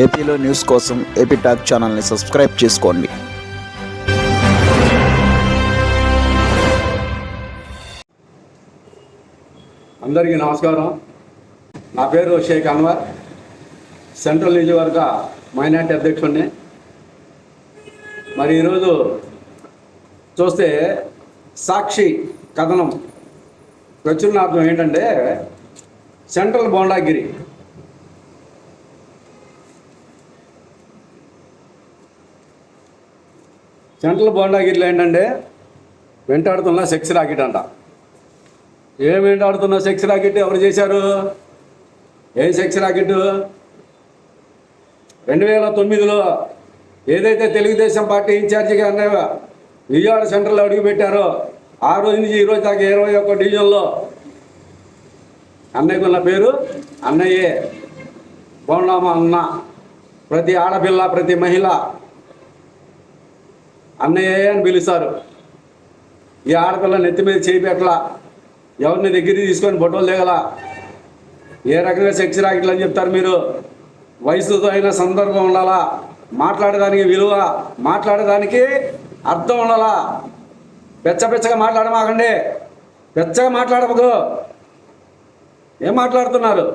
ఏపీలో న్యూస్ కోసం AP talk ఛానల్ని సబ్స్క్రైబ్ చేసుకోండి. అందరికీ నమస్కారం. నా పేరు షేక్ అన్వర్, సెంట్రల్ నియోజకవర్గ మైనార్టీ అధ్యక్షుడిని. మరి ఈరోజు చూస్తే సాక్షి కథనం ప్రచురణార్థం ఏంటంటే సెంట్రల్ బోండాగిరి. సెంట్రల్ బోండాగిరిలో ఏంటంటే వెంటాడుతున్న సెక్స్ రాకెట్ అంట. ఏం వెంటాడుతున్న సెక్స్ రాకెట్ ఎవరు చేశారు? ఏం సెక్స్ రాకెట్? 2009లో ఏదైతే తెలుగుదేశం పార్టీ ఇన్ఛార్జిగా అన్నయ్య విజయవాడ సెంట్రల్లో అడుగుపెట్టారో ఆ రోజు నుంచి ఈ రోజు దాకా 21 డివిజన్లో అన్నయ్యకున్న పేరు అన్నయ్యే. బోండామ అన్న. ప్రతి ఆడపిల్ల, ప్రతి మహిళ అన్నయ్యే అని పిలుస్తారు. ఈ ఆడపిల్ల నెత్తి మీద చేయి పెట్టలా, ఎవరిని దగ్గరికి తీసుకొని బొట్టలు దిగల. ఏ రకంగా సెక్స్ రాకెట్లు అని చెప్తారు మీరు? వయసుతో అయిన సందర్భం ఉండాలా, మాట్లాడేదానికి విలువ, మాట్లాడేదానికి అర్థం ఉండాలా. పెచ్చగా మాట్లాడమాకండి, పెచ్చగా మాట్లాడకు. ఏం మాట్లాడుతున్నారు?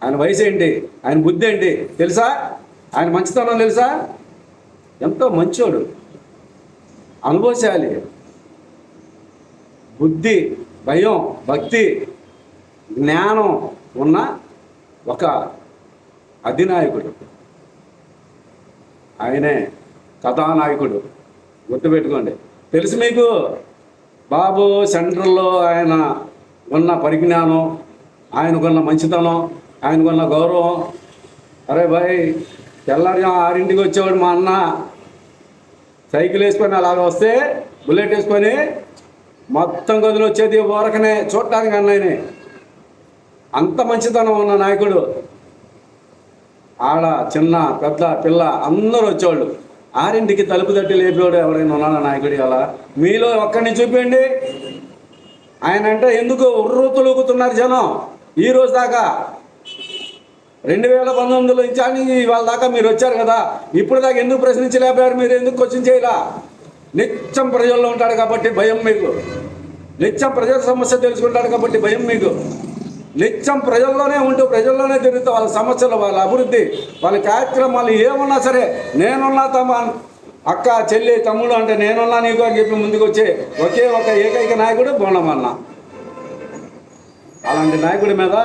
ఆయన వయసు ఏంటి, ఆయన బుద్ధి ఏంటి తెలుసా? ఆయన మంచితనం తెలుసా? ఎంతో మంచోడు, అనుభవశాలి, బుద్ధి, భయం, భక్తి, జ్ఞానం ఉన్న ఒక అధినాయకుడు. ఆయనే కథానాయకుడు, గుర్తుపెట్టుకోండి. తెలుసు మీకు బాబు సెంట్రల్లో ఆయన ఉన్న పరిజ్ఞానం, ఆయనకున్న మంచితనం, ఆయనకున్న గౌరవం. అరే భాయ్, తెల్లారి 6ంటికి వచ్చేవాడు మా అన్న. సైకిల్ వేసుకొని అలాగ వస్తే బుల్లెట్ వేసుకొని మొత్తం గదులు వచ్చేది ఊరకనే చూడటానికి అన్నయ్యని. అంత మంచితనం ఉన్న నాయకుడు. ఆడ చిన్న పెద్ద పిల్ల అందరూ వచ్చేవాళ్ళు. 6ంటికి తలుపు తట్టి లేపేవాడు ఎవరైనా ఉన్నాడా నాయకుడు? అలా మీలో ఒక్కడిని చూపించండి. ఆయన అంటే ఎందుకు ఉర్రూతులుగుతున్నారు జనం ఈ రోజు దాకా? 2019లో ఇన్ఛార్జి వాళ్ళ దాకా మీరు వచ్చారు కదా, ఇప్పుడు దాకా ఎందుకు ప్రశ్నించలేకపోయారు? మీరు ఎందుకు క్వశ్చన్ చేయలా? నిత్యం ప్రజల్లో ఉంటాడు కాబట్టి భయం మీకు. నిత్యం ప్రజల సమస్య తెలుసుకుంటాడు కాబట్టి భయం మీకు. నిత్యం ప్రజల్లోనే ఉంటూ ప్రజల్లోనే తిరుగుతూ వాళ్ళ సమస్యలు, వాళ్ళ అభివృద్ధి, వాళ్ళ కార్యక్రమాలు ఏమున్నా సరే నేనున్నా, తమ అక్క చెల్లి తమ్ముడు అంటే నేనున్నా నీకు అని చెప్పి ముందుకు వచ్చే ఒకే ఒక ఏకైక నాయకుడు బోండమన్న. అలాంటి నాయకుడి మీద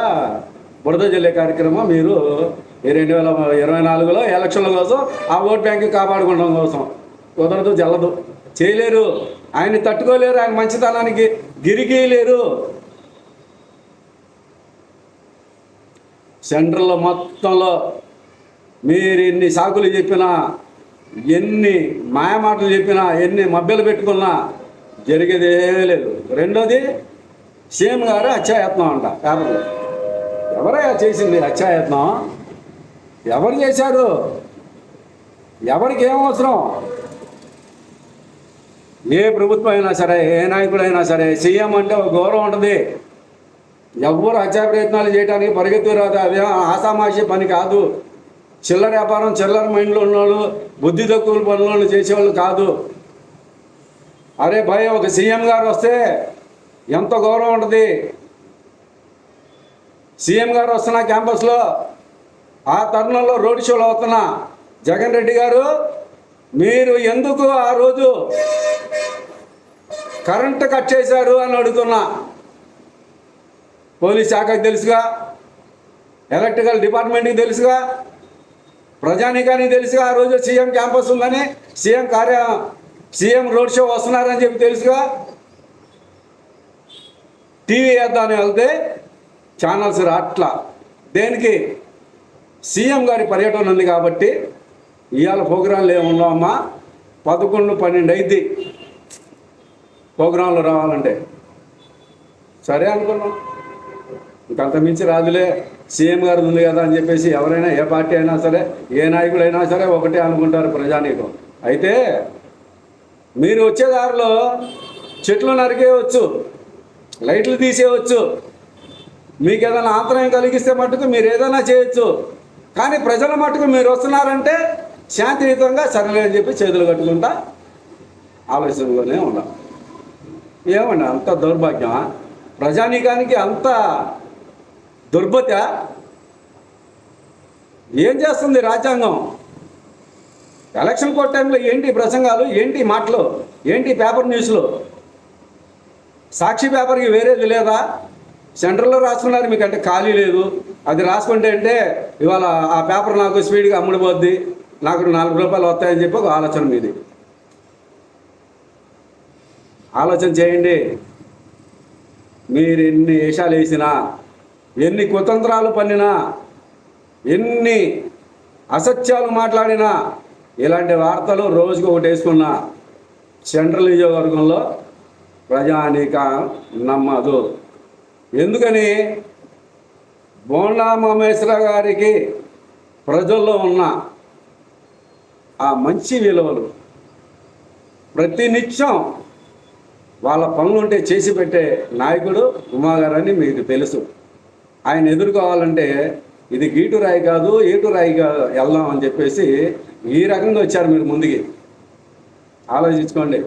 బురద జల్లే కార్యక్రమం మీరు 2024లో ఎలక్షన్ల కోసం, ఆ ఓట్ బ్యాంకు కాపాడుకోవడం కోసం కుదరదు, జల్లదు, చేయలేరు. ఆయన్ని తట్టుకోలేరు, ఆయన మంచితనానికి గిరిగీయలేరు. సెంట్రల్లో మొత్తంలో మీరు ఎన్ని సాకులు చెప్పినా, ఎన్ని మాయమాటలు చెప్పినా, ఎన్ని మభ్యలు పెట్టుకున్నా జరిగేది ఏమీ లేదు. రెండోది, సీఎం గారు హత్యాయత్నం అంట పేపర్లో. ఎవరయ్యా చేసింది హత్యాయత్నం? ఎవరు చేశారు? ఎవరికి ఏమవసరం? ఏ ప్రభుత్వం అయినా సరే, ఏ నాయకుడైనా సరే, సీఎం అంటే ఒక గౌరవం ఉంటుంది. ఎవరు హత్యా ప్రయత్నాలు చేయడానికి పరిగెత్తు రాదు. అదే ఆసామాషి పని కాదు. చిల్లర వ్యాపారం, చిల్లర మైండ్లో ఉన్నవాళ్ళు, బుద్ధి తక్కువ పనులను చేసేవాళ్ళు కాదు. అరే భయ్, ఒక సీఎం గారు వస్తే ఎంత గౌరవం ఉంటుంది. సీఎం గారు వస్తున్న క్యాంపస్లో ఆ తరుణంలో రోడ్ షోలు అవుతున్నా, జగన్ రెడ్డి గారు మీరు ఎందుకు ఆ రోజు కరెంటు కట్ చేశారు అని అడుగుతున్నా. పోలీస్ శాఖకు తెలుసుగా, ఎలక్ట్రికల్ డిపార్ట్మెంట్కి తెలుసుగా, ప్రజానీకానికి తెలుసుగా ఆ రోజు సీఎం క్యాంపస్ ఉందని, సీఎం రోడ్ షో వస్తున్నారని చెప్పి తెలుసుగా. టీవీ వేద్దామని వెళ్తే ఛానల్స్ రాట్లా. దేనికి? సీఎం గారి పర్యటన ఉంది కాబట్టి. ఇవాళ ప్రోగ్రాంలు ఏమున్నామమ్మా, 11, 12 అయింది ప్రోగ్రాంలు రావాలంటే. సరే అనుకున్నాం, ఇంకంత మించి రాదులే, సీఎం గారు ఉంది కదా అని చెప్పేసి ఎవరైనా, ఏ పార్టీ అయినా సరే, ఏ నాయకుడైనా సరే ఒకటే అనుకుంటారు ప్రజానీకం. అయితే మీరు వచ్చే దారిలో చెట్లు నరికేయవచ్చు, లైట్లు తీసేయవచ్చు, మీకు ఏదైనా ఆంతరాయం కలిగిస్తే మట్టుకు మీరు ఏదైనా చేయొచ్చు. కానీ ప్రజల మట్టుకు మీరు వస్తున్నారంటే శాంతియుతంగా సరేలే అని చెప్పి చేతులు కట్టుకుంటా ఆలోచనలోనే ఉన్నాం. ఏమండి అంత దౌర్భాగ్యమా? ప్రజానీకానికి అంత దుర్బత ఏం చేస్తుంది రాజ్యాంగం? ఎలక్షన్ కోడ్ టైంలో ఏంటి ప్రసంగాలు, ఏంటి మాటలు, ఏంటి పేపర్ న్యూస్లు? సాక్షి పేపర్కి వేరేది లేదా? సెంట్రల్లో రాసుకున్నారు, మీకంటే ఖాళీ లేదు. అది రాసుకుంటే అంటే ఇవాళ ఆ పేపర్ నాకు స్పీడ్గా అమ్ముడిపోద్ది, నాకు 4 రూపాయలు వస్తాయని చెప్పి ఒక ఆలోచన మీది. ఆలోచన చేయండి. మీరు ఎన్ని వేషాలు వేసినా, ఎన్ని కుతంత్రాలు పన్నినా, ఎన్ని అసత్యాలు మాట్లాడినా, ఇలాంటి వార్తలు రోజుకు ఒకటి వేసుకున్నా సెంట్రల్ నియోజకవర్గంలో ప్రజానీక నమ్మదు. ఎందుకని? బోండా మహేశ్వర గారికి ప్రజల్లో ఉన్న ఆ మంచి విలువలు ప్రతినిత్యం వాళ్ళ పనులుంటే చేసి పెట్టే నాయకుడు ఉమాగారని మీకు తెలుసు. ఆయన ఎదుర్కోవాలంటే ఇది గీటు రాయి కాదు, ఏటు రాయి కాదు, వెళ్దాం అని చెప్పేసి ఈ రకంగా వచ్చారు మీరు ముందుకి. ఆలోచించుకోండి.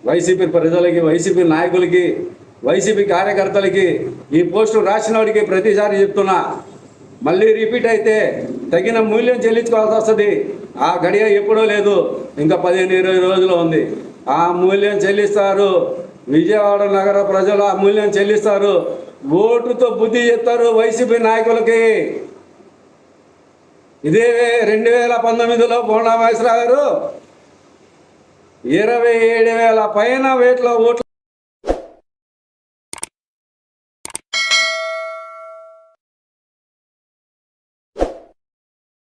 వైసీపీ ప్రజలకి, వైసీపీ నాయకులకి, వైసీపీ కార్యకర్తలకి ఈ పోస్టు రాసిన వాడికి ప్రతిసారి చెప్తున్నా, మళ్ళీ రిపీట్ అయితే తగిన మూల్యం చెల్లించుకోవాల్సి వస్తుంది. ఆ గడియ ఎప్పుడో లేదు, ఇంకా 15-20 రోజులు ఉంది. ఆ మూల్యం చెల్లిస్తారు. విజయవాడ నగర ప్రజలు ఆ మూల్యం చెల్లిస్తారు. ఓటుతో బుద్ధి చెప్తారు వైసీపీ నాయకులకి. ఇదే 2019లో బోండా మహేశ్వర గారు 27,000 పైన వేట్ల ఓట్లు